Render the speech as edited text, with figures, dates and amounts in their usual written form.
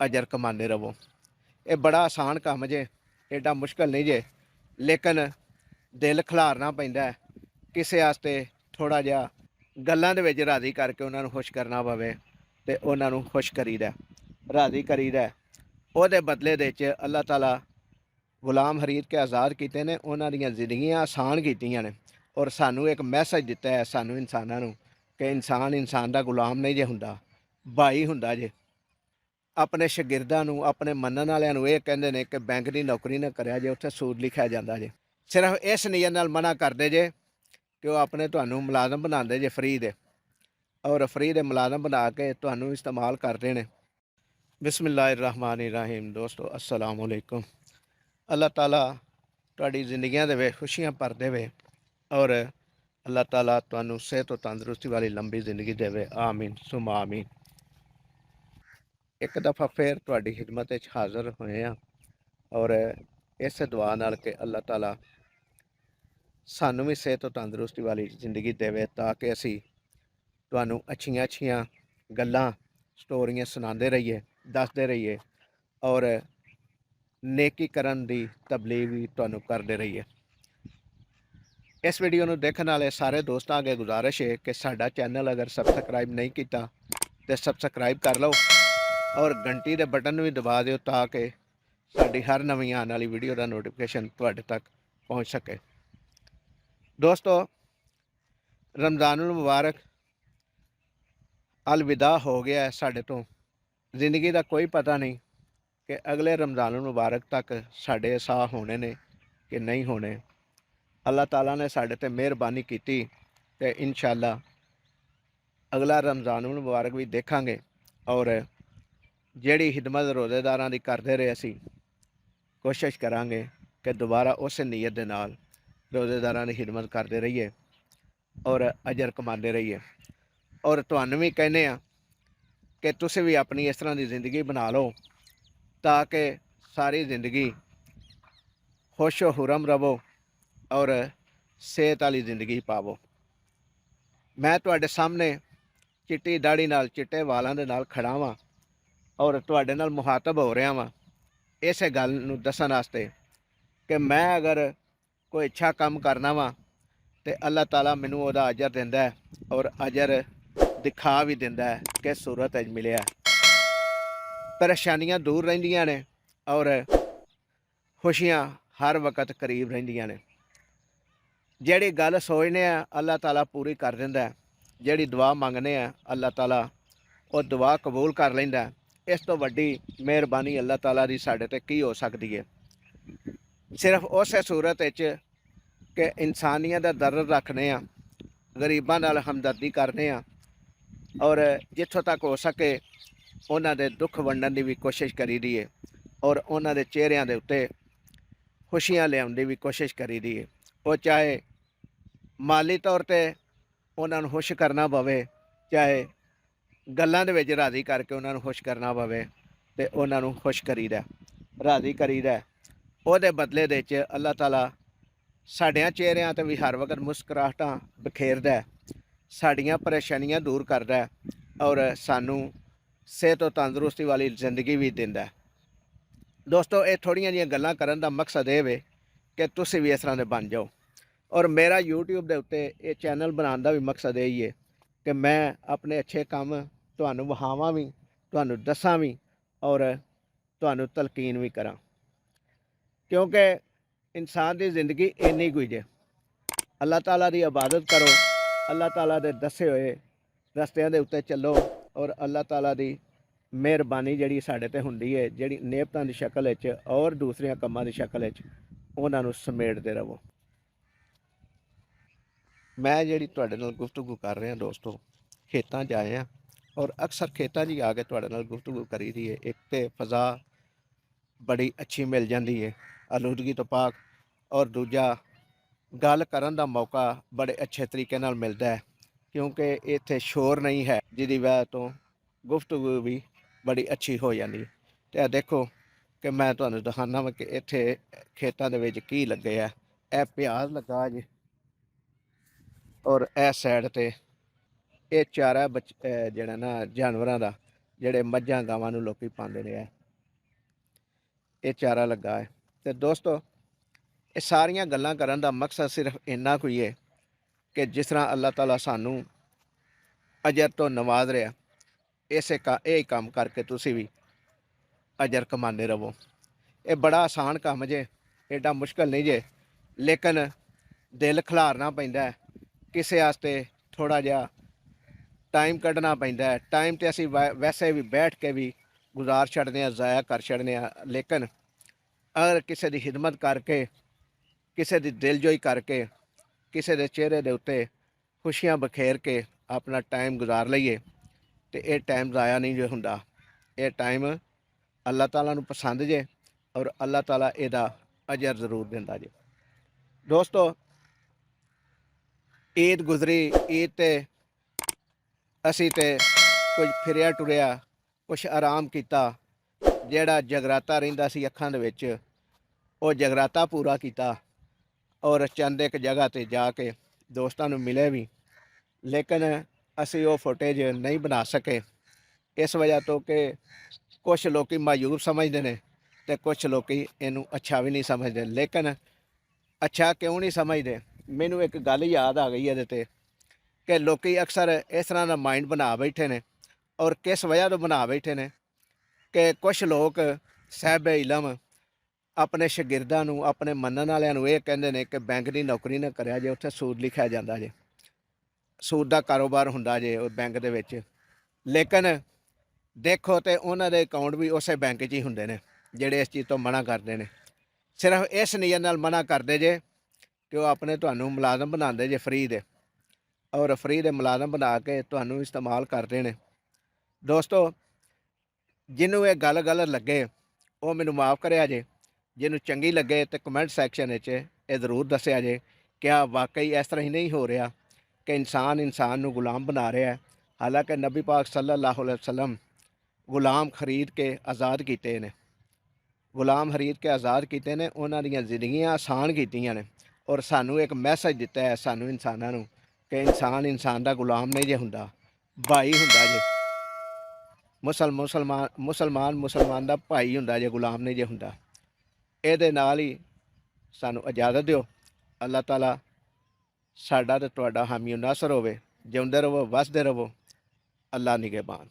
अजर कमाते रवो। ये बड़ा आसान काम जे, एडा मुश्किल नहीं जे, लेकिन दिल खिलारना पैंदा है किसी वास्ते। थोड़ा जिहा गल्लां दे विच राज़ी करके उन्होंने खुश करना पवे ते उन्होंने खुश करीदा, राज़ी करीदा। उहदे बदले दे च अल्लाह ताला गुलाम फरीद के आज़ाद किए ने, उन्हां दीयां जिंदगियां आसान कीतियां ने और सानू एक मैसेज दिता है सानू इंसानां नू कि इंसान इंसान दा गुलाम नहीं जे हुंदा, भाई हुंदा जे। अपने शागिर्दां नू, अपने मनण वालियां नू ये कहंदे ने कि बैंक दी नौकरी ना करिया जे, उत्थे सूद लिखिया जांदा जे। सिर्फ इस नीयत नाल मना करदे जे कि वह अपने तुहानू मुलाजम बनाते जे फ्री दे, और फ्री दे मुलाजम बना के तुहानू इस्तेमाल करते हैं। बिस्मिल्लाहिर्रहमानिर्रहीम। दोस्तों अस्सलाम वालेकुम। अल्लाह ताला तुहाडी जिंदगियां दे विच खुशियां भर देवे और अल्लाह ताला तुहानू सेहत और तंदुरुस्ती वाली लंबी जिंदगी देवे। आमीन सुमा आमीन। एक दफ़ा फिर तुहाडी खिदमत विच हाज़र होए हैं और इस दुआ नाल कि अल्लाह ताला सानू भी सेहत और तंदुरुस्ती वाली जिंदगी देवे ताकि असी तुहानू अच्छियां अच्छियां गल्लां स्टोरियां सुनाते रहिए, दसते रहिए और नेकी करन दी तबलीग भी तुहानू करते रहिए। इस वीडियो नू देखने वाले सारे दोस्तों अगे गुजारिश है कि साडा चैनल अगर सबसक्राइब नहीं किया तो सबसक्राइब कर लो और घंटी के बटन भी दबा दो ताकि साडी हर नवीं आने वाली वीडियो का नोटिफिकेशन तुहाडे तक पहुँच सके। दोस्तों रमज़ानुल मुबारक अलविदा हो गया है साडे तो, जिंदगी का कोई पता नहीं कि अगले रमज़ानुल मुबारक तक साडे साह होने ने कि नहीं होने। अल्लाह ताला ने साडे ते मेहरबानी की ते इंशाअल्लाह अगला रमज़ानुल मुबारक भी देखांगे और जिहड़ी खिदमत रोज़ेदारां दी करदे रहे असी कोशिश करांगे कि दोबारा उस नीयत दे नाल रोज़ेदारां दी खिदमत करते रहिए और अजर कमाते रहिए। और तुहानू भी कहने आ कि तुसीं भी अपनी इस तरह की जिंदगी बना लो ताकि सारी जिंदगी खुश खुरम रवो और सेहत वाली जिंदगी पावो। मैं तुहाडे सामने चिट्टी दाढ़ी नाल चिट्टे वालों के नाल खड़ा वां और तुहाडे नाल मुखातब हो रहा वां इस गल नूं दस्सण वास्ते कि मैं अगर कोई अच्छा काम करना वा तो अल्लाह ताला मैनू उहदा अजर दिंदा है और अजर दिखा भी दिंदा है कि सूरत अज मिलिया। परेशानियां दूर रहिंदियां ने और खुशियां हर वक्त करीब रहिंदियां ने। जिहड़ी गल सोचने आ अल्लाह ताला पूरी कर दिंदा है, जिहड़ी दुआ मंगने आ अल्लाह ताला वो दुआ कबूल कर लैंदा है। इस तो वड्डी मेहरबानी अल्लाह ताला दी साडे ते की हो सकदी है। सिर्फ उस सूरत विच कि इंसानियत दा दर्द रखने आ, गरीबां नाल हमदर्दी करने आ और जिथों तक हो सके उन्हां दे दुख वंडण की भी कोशिश करी दी है और उन्हां दे चेहरिਆਂ ਦੇ ਉੱਤੇ खुशियां लियाउण ਦੀ भी कोशिश करी दी है। वो चाहे माली तौर ते उन्हां नूं खुश करना पवे, चाहे गल्लां दे विच राज़ी करके उन्हां नूं खुश करना पवे ते उन्हां नूं खुश करीदा, राज़ी करीदा। उहदे बदले दे च अल्लाह ताला साडियां चेहरिਆਂ ते भी हर वक्त मुस्कुराहटां बखेरदा है, साडियां परेशानियां दूर करदा है और सानू सेहत और तंदुरुस्ती वाली जिंदगी भी दिंदा है। दोस्तों ये थोड़ियां जिहियां गल्लां करन दा मकसद ये वे कि तुसीं भी इस तरह दे बन जाओ और मेरा यूट्यूब दे उत्ते ये चैनल बनाने का भी मकसद यही है कि मैं अपने अच्छे काम तुहानू विखावां भी, तुहानू दस्सां भी और तुहानू तलकीन भी करां, क्योंकि इंसान की जिंदगी इन्नी कुछ है। अल्लाह ताला की इबादत करो, अल्लाह ताला के दसे हुए रस्तियां दे उत्ते चलो और अल्लाह ताला की मेहरबानी जिहड़ी साडे ते हुंदी है, जिहड़ी नेमतां दी शक्ल विच और दूसरियां कम्मां दी शक्ल विच उहनां नूं समेटदे रवो। मैं जिहड़ी तुहाडे नाल गुफ्तगू कर रहा दोस्तों, खेतां 'च आए हैं और अक्सर खेतां 'च ही आके तुहाडे नाल गुफ्तगू करी दी है। एक तो फज़ा बड़ी अच्छी मिल जाती है आलूदगी तो पाक और दूजा गल करन दा मौका बड़े अच्छे तरीके नाल मिलता है क्योंकि इत्थे शोर नहीं है जिहदी वजह तो गुफ्तगू भी बड़ी अच्छी हो जाती है। तो देखो कि मैं तुहानू दिखाना वा कि इत्थे खेतां दे विच की लगे है। यह प्याज लगा जी और इस साइड ते ये चारा जिहड़ा ना जानवरां दा ਜਿਹੜੇ ਮੱਝਾਂ ਗਾਵਾਂ ਨੂੰ ਲੋਕੀ ਪਾਉਂਦੇ ਨੇ ਇਹ ਚਾਰਾ ਲੱਗਾ ਹੈ। ਤੇ ਦੋਸਤੋ, ਇਹ ਸਾਰੀਆਂ ਗੱਲਾਂ ਕਰਨ ਦਾ ਮਕਸਦ ਸਿਰਫ ਇੰਨਾ ਕੁ ਹੀ ਹੈ ਕਿ ਜਿਸ ਤਰ੍ਹਾਂ ਅੱਲਾਹ ਤਾਲਾ ਸਾਨੂੰ ਅਜਰ ਤੋਂ ਨਵਾਜ਼ ਰਿਹਾ, ਇਹ ਕੰਮ ਕਰਕੇ ਤੁਸੀਂ ਵੀ ਅਜਰ ਕਮਾਉਂਦੇ ਰਹੋ। ਇਹ ਬੜਾ ਆਸਾਨ ਕੰਮ ਜੇ, ਐਡਾ ਮੁਸ਼ਕਲ ਨਹੀਂ ਜੇ, ਲੇਕਿਨ ਦਿਲ ਖਿਲਾਰਨਾ ਪੈਂਦਾ ਹੈ। ਕਿਸੇ ਵਾਸਤੇ ਥੋੜ੍ਹਾ ਜਿਹਾ ਟਾਈਮ ਕੱਢਣਾ ਪੈਂਦਾ ਹੈ। ਟਾਈਮ ਤੇ ਅਸੀਂ ਵੈਸੇ ਵੀ ਬੈਠ ਕੇ ਵੀ ਗੁਜ਼ਾਰ ਛੱਡਦੇ ਹਾਂ, ਜ਼ਾਇਆ ਕਰ ਛੱਡਦੇ ਹਾਂ, ਲੇਕਿਨ ਅਗਰ ਕਿਸੇ ਦੀ ਖਿਦਮਤ ਕਰਕੇ, ਕਿਸੇ ਦੀ ਦਿਲਜੋਈ ਕਰਕੇ, ਕਿਸੇ ਦੇ ਚਿਹਰੇ ਦੇ ਉੱਤੇ ਖੁਸ਼ੀਆਂ ਬਖੇਰ ਕੇ ਆਪਣਾ ਟਾਈਮ ਗੁਜ਼ਾਰ ਲਈਏ ਤੇ ਇਹ ਟਾਈਮ ਜ਼ਾਇਆ ਨਹੀਂ ਜੇ ਹੁੰਦਾ। ਇਹ ਟਾਈਮ ਅੱਲਾਹ ਤਾਲਾ ਨੂੰ ਪਸੰਦ ਜੇ ਔਰ ਅੱਲਾਹ ਤਾਲਾ ਇਹਦਾ ਅਜਰ ਜ਼ਰੂਰ ਦਿੰਦਾ ਜੇ। ਦੋਸਤੋ, ਈਦ ਗੁਜ਼ਰੀ, ਈਦ ਤੇ ਅਸੀਂ ਤੇ ਕੁਝ ਫਿਰਿਆ ਟੁਰਿਆ, ਕੁਛ ਆਰਾਮ ਕੀਤਾ। ਜਿਹੜਾ ਜਗਰਾਤਾ ਰਹਿੰਦਾ ਸੀ ਅੱਖਾਂ ਦੇ ਵਿੱਚ, ਉਹ ਜਗਰਾਤਾ ਪੂਰਾ ਕੀਤਾ ਔਰ ਚੰਦ ਇੱਕ ਜਗ੍ਹਾ 'ਤੇ ਜਾ ਕੇ ਦੋਸਤਾਂ ਨੂੰ ਮਿਲੇ ਵੀ, ਲੇਕਿਨ ਅਸੀਂ ਉਹ ਫੁਟੇਜ ਨਹੀਂ ਬਣਾ ਸਕੇ ਇਸ ਵਜ੍ਹਾ ਤੋਂ ਕਿ ਕੁਛ ਲੋਕ ਮਾਯੂਬ ਸਮਝਦੇ ਨੇ ਤੇ ਕੁਛ ਲੋਕ ਇਹਨੂੰ ਅੱਛਾ ਵੀ ਨਹੀਂ ਸਮਝਦੇ। ਲੇਕਿਨ ਅੱਛਾ ਕਿਉਂ ਨਹੀਂ ਸਮਝਦੇ, ਮੈਨੂੰ ਇੱਕ ਗੱਲ ਯਾਦ ਆ ਗਈ ਇਹਦੇ 'ਤੇ ਕਿ ਲੋਕੀ ਅਕਸਰ ਇਸ ਤਰ੍ਹਾਂ ਦਾ ਮਾਈਂਡ ਬਣਾ ਬੈਠੇ ਨੇ, ਔਰ ਕਿਸ ਵਜ੍ਹਾ ਤੋਂ ਬਣਾ ਬੈਠੇ ਨੇ ਕਿ ਕੁਛ ਲੋਕ ਸਾਹਿਬੇ ਇਲਮ ਆਪਣੇ ਸ਼ਾਗਿਰਦਾਂ ਨੂੰ, ਆਪਣੇ ਮੰਨਣ ਵਾਲਿਆਂ ਨੂੰ ਇਹ ਕਹਿੰਦੇ ਨੇ ਕਿ ਬੈਂਕ ਦੀ ਨੌਕਰੀ ਨਾ ਕਰਿਆ ਜੇ, ਉੱਥੇ ਸੂਦ ਲਿਖਿਆ ਜਾਂਦਾ ਜੇ, ਸੂਦ ਦਾ ਕਾਰੋਬਾਰ ਹੁੰਦਾ ਜੇ ਉਹ ਬੈਂਕ ਦੇ ਵਿੱਚ। ਲੇਕਿਨ ਦੇਖੋ ਤੇ ਉਹਨਾਂ ਦੇ ਅਕਾਊਂਟ ਵੀ ਉਸੇ ਬੈਂਕ 'ਚ ਹੀ ਹੁੰਦੇ ਨੇ ਜਿਹੜੇ ਇਸ ਚੀਜ਼ ਤੋਂ ਮਨਾ ਕਰਦੇ ਨੇ। ਸਿਰਫ ਇਸ ਨੀਅਤ ਨਾਲ ਮਨਾ ਕਰਦੇ ਜੇ ਕਿ ਉਹ ਆਪਣੇ ਤੁਹਾਨੂੰ ਮੁਲਾਜ਼ਮ ਬਣਾਉਂਦੇ ਜੇ ਫਰੀ ਦੇ, ਔਰ ਫਰੀ ਦੇ ਮੁਲਾਜ਼ਮ ਬਣਾ ਕੇ ਤੁਹਾਨੂੰ ਇਸਤੇਮਾਲ ਕਰਦੇ ਨੇ। ਦੋਸਤੋ, ਜਿਹਨੂੰ ਇਹ ਗੱਲ ਗਲਤ ਲੱਗੇ ਉਹ ਮੈਨੂੰ ਮਾफ़ ਕਰਿਆ ਜੇ, ਜਿਹਨੂੰ ਚੰਗੀ ਲੱਗੇ ਤੇ ਕਮੈਂਟ ਸੈਕਸ਼ਨ ਵਿੱਚ ਇਹ ਜ਼ਰੂਰ ਦੱਸਿਆ ਜੇ ਕਿ ਆ ਵਾਕਈ ਇਸ ਤਰ੍ਹਾਂ ਹੀ ਨਹੀਂ ਹੋ ਰਿਹਾ ਕਿ ਇਨਸਾਨ ਨੂੰ ਗੁਲਾਮ ਬਣਾ ਰਿਹਾ ਹੈ। ਹਾਲਾਂਕਿ ਨਬੀ ਪਾਕ ਸੱਲੱਲਾਹੁ ਅਲੈਹਿ ਵਸੱਲਮ ਗੁਲਾਮ ਖਰੀਦ ਕੇ ਆਜ਼ਾਦ ਕੀਤੇ ਨੇ, ਗੁਲਾਮ ਖਰੀਦ ਕੇ ਆਜ਼ਾਦ ਕੀਤੇ ਨੇ, ਉਹਨਾਂ ਦੀਆਂ ਜ਼ਿੰਦਗੀਆਂ ਆਸਾਨ ਕੀਤੀਆਂ ਨੇ ਔਰ ਸਾਨੂੰ ਇੱਕ ਮੈਸੇਜ ਦਿੱਤਾ ਹੈ ਸਾਨੂੰ ਇਨਸਾਨਾਂ ਨੂੰ ਕਿ ਇਨਸਾਨ ਦਾ ਗੁਲਾਮ ਨਹੀਂ ਜੇ ਹੁੰਦਾ, ਭਾਈ ਹੁੰਦਾ ਜੇ। ਮੁਸਲਮਾਨ ਦਾ ਭਾਈ ਹੁੰਦਾ ਜੇ, ਗੁਲਾਮ ਨਹੀਂ ਜੇ ਹੁੰਦਾ। ਇਹਦੇ ਨਾਲ ਹੀ ਸਾਨੂੰ ਇਜਾਜ਼ਤ ਦਿਓ। ਅੱਲਾਹ ਤਾਲਾ ਸਾਡਾ ਤੇ ਤੁਹਾਡਾ ਹਾਮੀ ਨਾਸਰ ਹੋਵੇ। ਜਿਉਂਦੇ ਰਹੋ, ਵਸਦੇ ਰਹੋ। ਅੱਲਾ ਨਿਗਹਿਬਾਨ।